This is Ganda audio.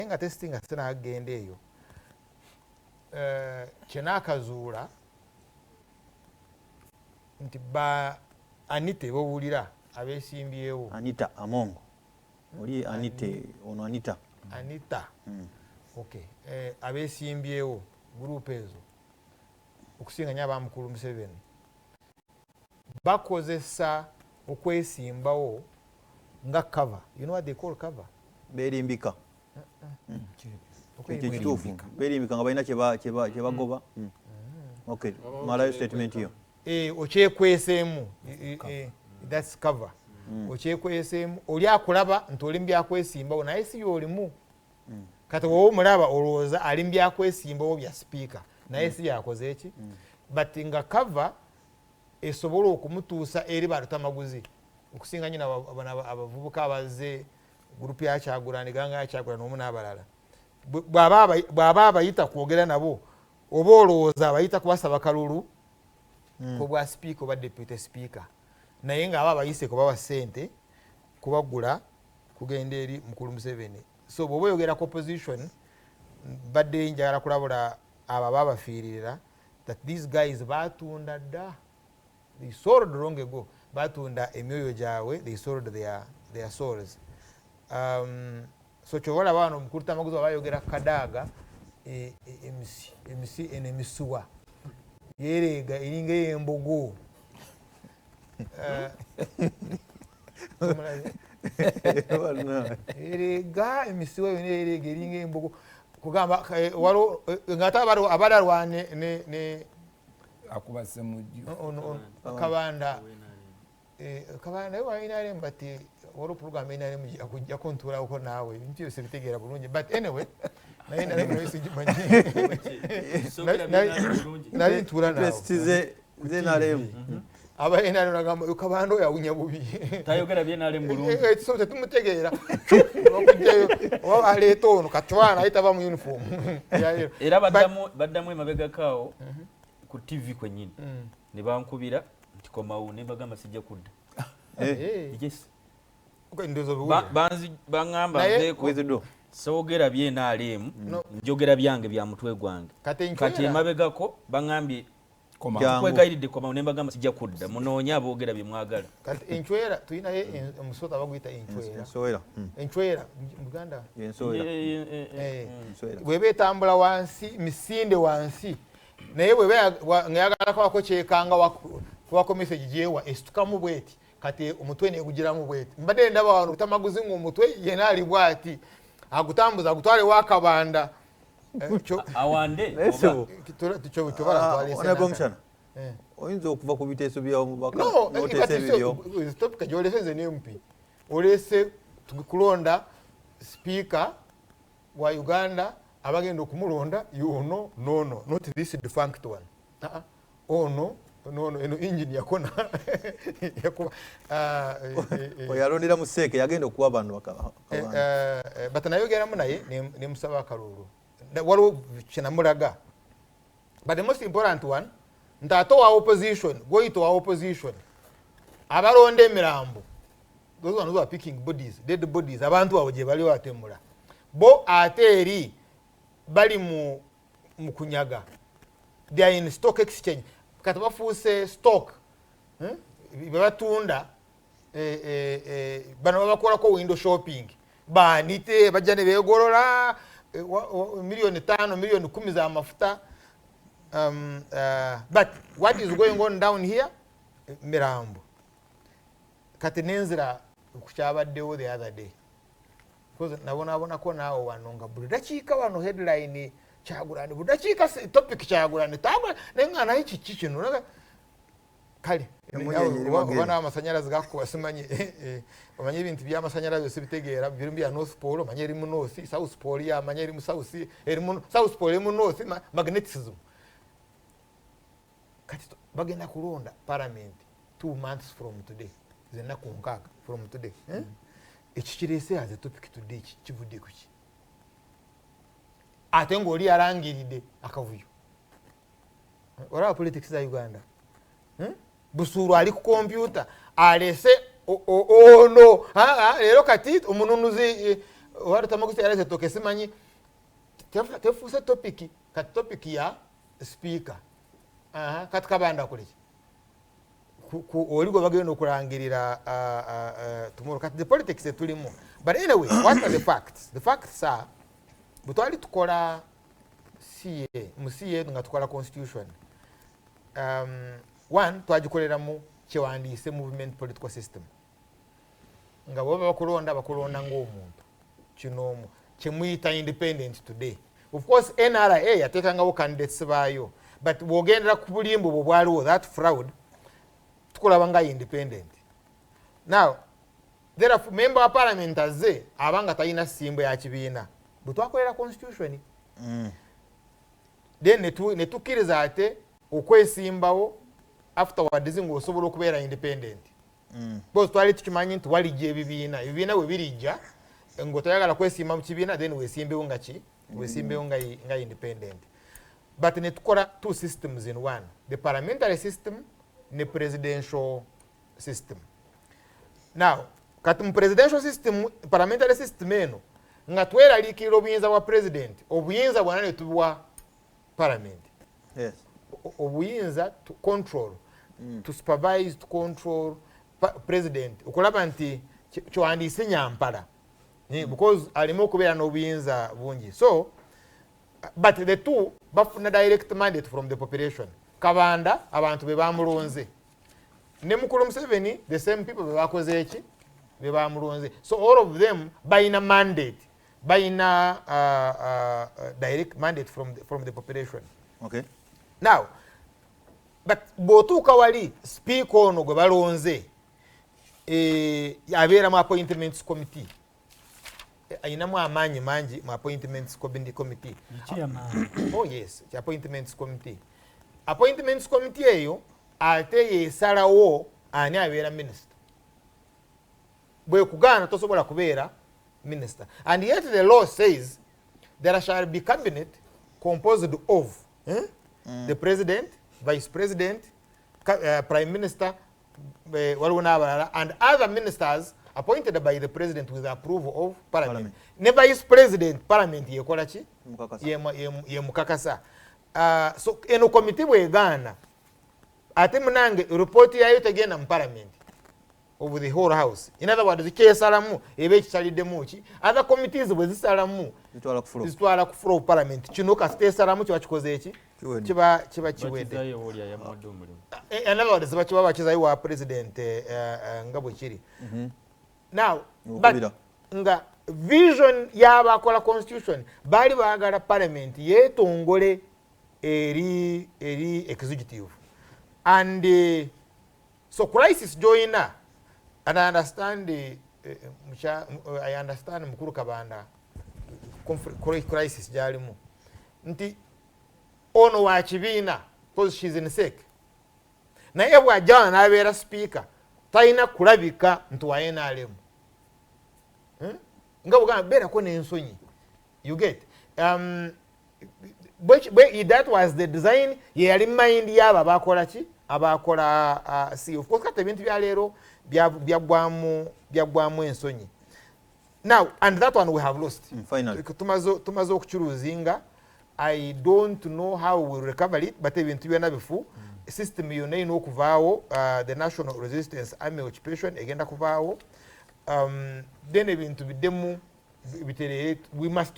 nga testing asina agenda eyo kyenakazuula nti ba Anita bowulira abesimbyewo Anita Amongo oli Anita okay abesimbyewo group ezo okusinganya abamukulu Museveni bakozesa okwesimbawo nga cover. You know what they call cover? Berimbika. Berimbika nga balina kyebagoba. Okay, malayo statement hiyo. Okyekweseemu, that's cover. Okyekweseemu, oli akulaba nti oli mbyakwesimbawo naye si y'olimu. Kati wowe omulaba olowooza ali mbyakwesimbawo bya speaker naye si yakoze eki. But nga cover esobola okumutuusa eri balutamaguzi. Okusinga nyina abavubuka abazze group ya Kyagulanyi ganga ya Kyagulanyi n'omu n'abalala. Bw'aba abayita kwogera nabo oba olowooza abayita kubasaba kalulu ko bwa speaker oba deputy speaker naye nga aba abayise kuba wa ssente kubagula kugenda eri mukulu Museveni. So bw'oba oyogera opposition badde njagala kulabula abo ababafiirira that these guys batunda dda. They sold long ago. Batunda emyoyo gyabwe, they sold their souls. So chobola bano mukulu Tamaguzi bayogera kadaaga MC enemisuwa yerega iringa embogo yerega emisuwa yerega iringa embogo kugamba walo ngata baro abadarwane ne akubase muju kabanda kabanda yo inale mbati woro program inale muji akujja kontura uko nawe ntyo sibitegera bulungi but anyway naye nale mwesi jimanyi nali ntura nawe ze nale aba inale nagamba kabanda yawunya bubi tayogera bye nale bulungi so tumutegeera okujjayo wa aleto ono katwana ayitaba mu uniform era baddamu emabega kawo ku TV kwennyini ne bankubira nti komawo ne bagamba sijja kudda. Yes. Okay, ndozo buwe. Bangamba nzeko soogera bye NRM njogera byange bya mutwe gwange. Kati emabegako bangambye kwegayiride komawo ne bagamba sijja kudda munoonya aboogera bye mwagala. Kati enchwera tuyina ye omusota baguyita enchwera. Enchwera Muganda. Webe tambula wansi misinde wansi naye bwe ngayagala kwako kyekanga wako message jewa esitukamu bweti kati omutwe ne gugiramu bweti mbadde ndaba wano Tamaguzi omutwe yena ali bwati agutambuza agutwale wakabanda awande oba oyinza okuva ku biteeso byawo mubaka notese ebyo stop kajoleseze nempi olese tukulonda speaker wa Uganda abagenda okumulonda yono no not this defunct one no eno engine yakona yakuba oyalondera museke yagenda okuwa abantu batanayogera munaye ne musaba akalulu waliwo kinamulaga but the most important one ntato wa opposition goito wa opposition abalonda emirambo those ones who are picking bodies dead bodies abantu abo gye bali watemula bo ateri bali mu kunyaga they are in stock exchange kati bafuuse stock bebatunda bano babakolako window shopping banite bajja ne beegolola milioni 5 milioni 10 za mafuta but what is going on down here mirambo kati nenzira kukyabaddewo the other day because nabonako naawo wano nga buli dakiika wano headline Kyagulanyi buli dakiika topic Kyagulanyi tagula naye nga naye kiki kino kale obana amasanyalaze gakuba simanyi omanyi ebintu by'amasanyalaze sibitegeera biri bya North Pole omanyi eri mu North South Pole yamanyi eri mu South eri mu South Pole eri mu North magnetism kati bagenda kulonda parliament 2 months from today zena kunkaga from today ekikirese as a topic today kivudde kuki ate ng'oli yalangiridde akavuyo olaba politics za Uganda Busuru ali ku computer alese ono leero kati omununuzi wari tamagusa yaraze toke simanyi tefuuse topic kati topic ya speaker kati kabanda kuliki oligo bagenda okulangirira tomorrow kati the politics etulimu. But anyway, what are the facts? The facts are butwali tukola mu CA nga tukola constitution. One, twagikolera mu kyewandiise movement political system. Nga bwoba bakulonda ng'omuntu kinoomu kyemuyita independent today. Of course NRA yateekangawo candidates baayo, but bw'ogendera ku bulimbu bwe bwaliwo that fraud tukulaba nga independent. Now therefore member wa parliament azze abanga talina ssimbo ya kibiina bwe twakolera constitution then ne tukkiriza ate okwesimbawo afterwards ng'osobola okubeera independent. Because twali tukimanyi nti walijja ebibiina bwe birijja ng'otoyagala kwesimba mu kibiina then weesimbewo nga ki weesimbewo nga independent. But ne tukola two systems in one, the parliamentary system ne presidential system. Now kati mu presidential system parliamentary system eno nga tweraliikirira obuyinza bwa president, obuyinza bwonna ne tubuwa parliament. Yes. Obuyinza to control, to supervise, to control president okulaba nti kyowandiise nyampala because alimu okubeera n'obuyinza bungi. So but the two bafuna direct mandate from the population. Kabanda abantu be bamulonze ne mukulu Museveni the same people be bakoze eki be bamulonze. So all of them bayina mandate, bayina direct mandate from the population. Okay. Now but bw'otuuka wali speaker ono gwe balonze abeera mu appointments committee ayinamu amaanyi mangi mu appointments committee. Oh yes, appointments committee. Appointments committee eyo ate yesalawo ani abeera minister. Bwe kugaana tosobola kubeera minister. And yet the law says there shall be cabinet composed of the president, vice president, prime minister, and other ministers appointed by the president with the approval of parliament. Ne vice president parliament yekola ki ye mukakasa. So eno committee bwegaana ate munange report yayo tegenda mu parliament of the whole house. In other words, kyesalamu ebe kikyaliddemu ki other committees bwe zisalamu zitwala ku floor of parliament. Kino kasitesalamu kiba kikoze eki kiba kiwedde. In other words, ziba kiba bakizayo wa president nga bwe kiri. Now but nga vision y'abakola constitution bali baagala parliament yetongole eri executive. And so crisis joina, and I understand mukuru Kabanda crisis jalimu nti ono wa kibiina because she's in sick naye bw'ajjana n'abeera speaker talina kulabika nti wa NRM nga bugamba beerako n'ensonyi. You get that was the design yali mind y'abo abakola ki abakola see. Of course kati ebintu bya leero byaggwamu ensonyi. Now and that one we have lost. Finally tumaze okukiruzinga. I don't know how we will recover it, but ebintu byonna bifu system yonna erina okuvaawo. The National Resistance Army occupation egenda kuvaawo. Then ebintu biddemu biterere. We must